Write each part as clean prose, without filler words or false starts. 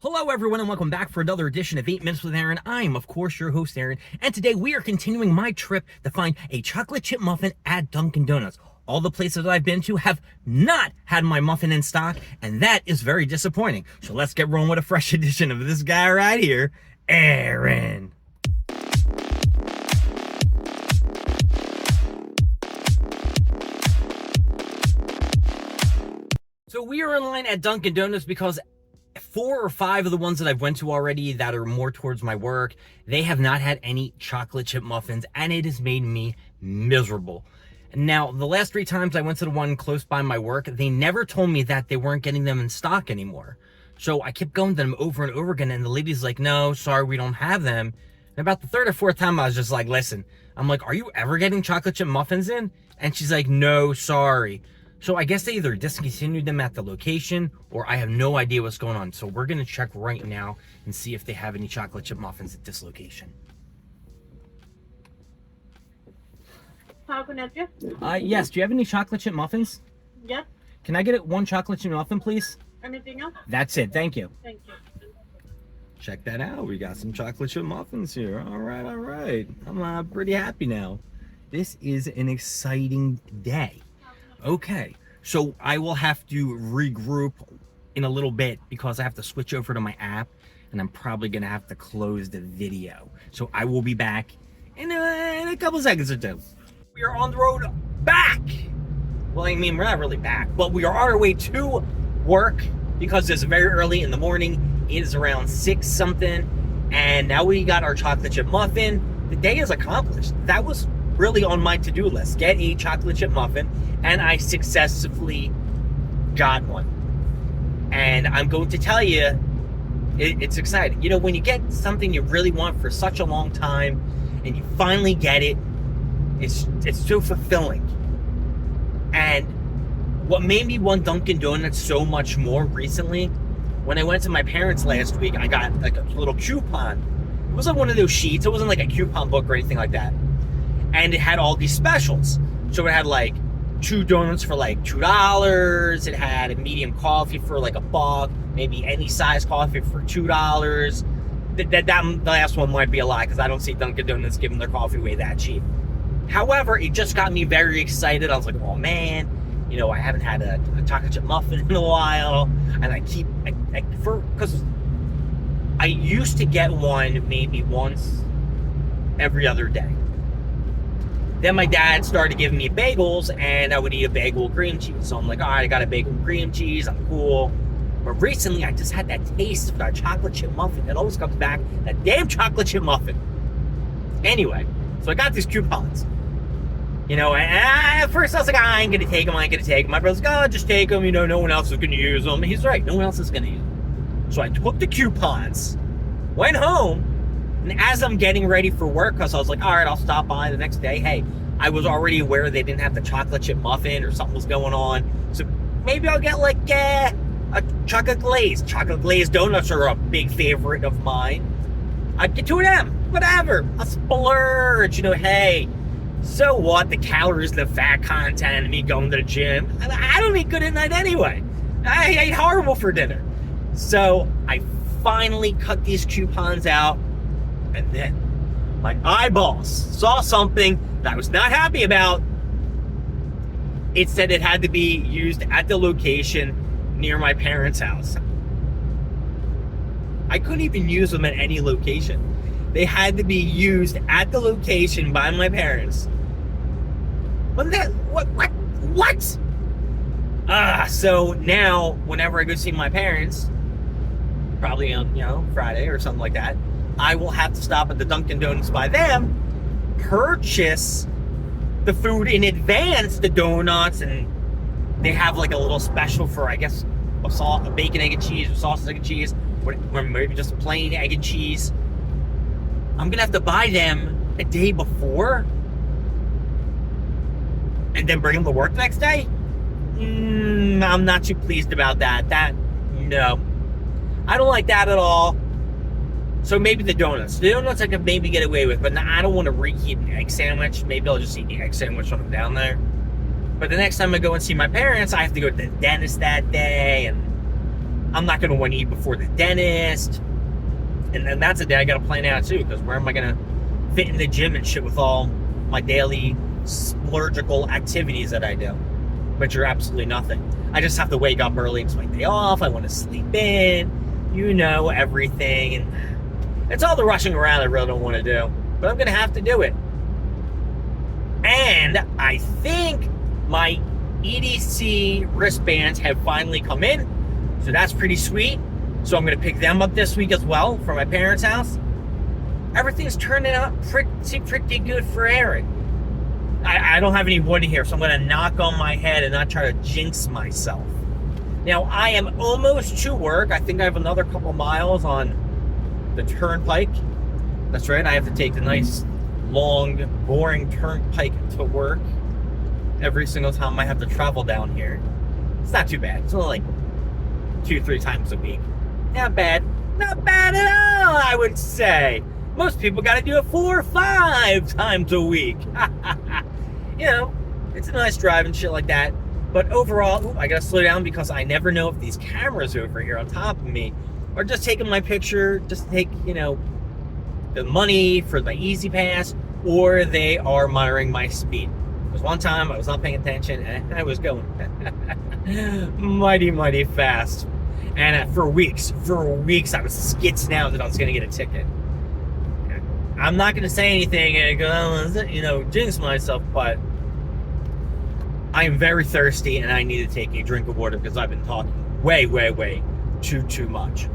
Hello everyone and welcome back for another edition of 8 Minutes with Aaron. I'm of course your host Aaron, and today we are continuing my trip to find a chocolate chip muffin at Dunkin' Donuts. All the places that I've been to have not had my muffin in stock, and that is very disappointing. So let's get rolling with a fresh edition of this guy right here, Aaron. So we are in line at Dunkin' Donuts because 4 or 5 of the ones that I've went to already that are more towards my work, they have not had any chocolate chip muffins, and it has made me miserable. Now, the last 3 times I went to the one close by my work, they never told me that they weren't getting them in stock anymore. So I kept going to them over and over again, and the lady's like, no, sorry, we don't have them. And about the 3rd or 4th time, I was just like, listen, I'm like, are you ever getting chocolate chip muffins in? And she's like, no, sorry. So I guess they either discontinued them at the location, or I have no idea what's going on. So we're gonna check right now and see if they have any chocolate chip muffins at this location. How can I help you? Yes, do you have any chocolate chip muffins? Yep. Can I get 1 chocolate chip muffin, please? Anything else? That's it, thank you. Thank you. Check that out, we got some chocolate chip muffins here. All right. I'm pretty happy now. This is an exciting day. Okay, so I will have to regroup in a little bit because I have to switch over to my app, and I'm probably gonna have to close the video. So I will be back in a couple seconds or 2. We are on the road back. Well, I mean, we're not really back, but we are on our way to work because it's very early in the morning. It is around 6 something, and now we got our chocolate chip muffin. The day is accomplished. That was really on my to-do list, get a chocolate chip muffin, and I successfully got one. And I'm going to tell you, it's exciting. You know, when you get something you really want for such a long time and you finally get it, it's so fulfilling. And what made me want Dunkin' Donuts so much more recently, when I went to my parents last week, I got like a little coupon. It wasn't one of those sheets, it wasn't like a coupon book or anything like that. And it had all these specials. So it had like 2 donuts for like $2. It had a medium coffee for like $1, maybe any size coffee for $2. That last one might be a lie because I don't see Dunkin' Donuts giving their coffee away that cheap. However, it just got me very excited. I was like, oh man, you know, I haven't had a chocolate chip muffin in a while. And because I used to get one maybe once every other day. Then my dad started giving me bagels, and I would eat a bagel with cream cheese. So I'm like, all right, I got a bagel with cream cheese. I'm cool. But recently, I just had that taste of that chocolate chip muffin. It always comes back, that damn chocolate chip muffin. Anyway, so I got these coupons. You know, and at first I was like, I ain't going to take them. My brother's like, oh, just take them. You know, no one else is going to use them. He's right. No one else is going to use them. So I took the coupons, went home, and as I'm getting ready for work, because I was like, all right, I'll stop by the next day. Hey, I was already aware they didn't have the chocolate chip muffin or something was going on. So maybe I'll get like a chocolate glaze. Chocolate glazed donuts are a big favorite of mine. I'd get 2 of them, whatever. A splurge, you know, hey, so what? The calories, the fat content, me going to the gym. I don't eat good at night anyway. I ate horrible for dinner. So I finally cut these coupons out. And then my eyeballs saw something that I was not happy about. It said it had to be used at the location near my parents' house. I couldn't even use them at any location. They had to be used at the location by my parents. What? So now, whenever I go see my parents, probably on, you know, Friday or something like that, I will have to stop at the Dunkin' Donuts by them, purchase the food in advance, the donuts, and they have like a little special for, I guess, a bacon, egg, and cheese, or sausage, egg, and cheese, or maybe just a plain egg and cheese. I'm gonna have to buy them a day before and then bring them to work the next day? I'm not too pleased about that. No. I don't like that at all. So maybe the donuts. The donuts I could maybe get away with, but I don't want to reheat an egg sandwich. Maybe I'll just eat the egg sandwich when I'm down there. But the next time I go and see my parents, I have to go to the dentist that day, and I'm not going to want to eat before the dentist. And then that's a day I got to plan out too, because where am I going to fit in the gym and shit with all my daily splurgical activities that I do, which are absolutely nothing. I just have to wake up early. It's my day off. I want to sleep in, everything. And it's all the rushing around I really don't want to do, but I'm going to have to do it. And I think my EDC wristbands have finally come in, so that's pretty sweet. So I'm going to pick them up this week as well from my parents' house. Everything's turning out pretty good for Aaron. I don't have any wood here, so I'm going to knock on my head and not try to jinx myself. Now, I am almost to work. I think I have another couple miles on the turnpike. That's right, I have to take the nice, long, boring turnpike to work every single time I have to travel down here. It's not too bad. It's only like 2-3 times a week. Not bad. Not bad at all, I would say. Most people got to do it 4 or 5 times a week. It's a nice drive and shit like that. But overall, I got to slow down because I never know if these cameras over here on top of me are just taking my picture, just to take, the money for my Easy Pass, or they are monitoring my speed. There was one time I was not paying attention and I was going mighty fast. And for weeks I was skitzing out that I was going to get a ticket. I'm not going to say anything and go, jinx myself, but I am very thirsty and I need to take a drink of water because I've been talking way too much.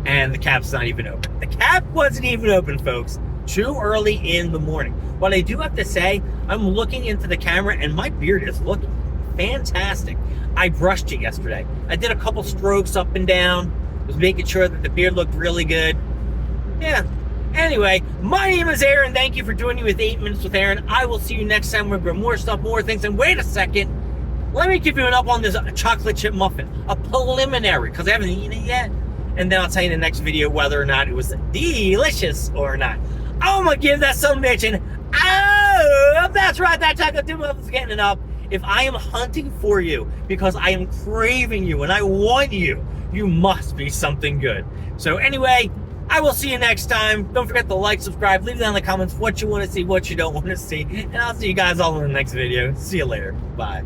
And the cap's not even open. The cap wasn't even open, folks. Too early in the morning. What I do have to say, I'm looking into the camera and my beard is looking fantastic. I brushed it yesterday. I did a couple strokes up and down. Was making sure that the beard looked really good. Yeah. Anyway, my name is Aaron. Thank you for joining me with 8 Minutes with Aaron. I will see you next time. We're going to more stuff, more things. And wait a second. Let me give you an up on this chocolate chip muffin. A preliminary, because I haven't eaten it yet. And then I'll tell you in the next video whether or not it was delicious or not. I'm going to give that some bitch and that's right. That chocolate chip muffin's getting it up. If I am hunting for you because I am craving you and I want you, you must be something good. So anyway, I will see you next time. Don't forget to like, subscribe, leave down in the comments what you want to see, what you don't want to see. And I'll see you guys all in the next video. See you later. Bye.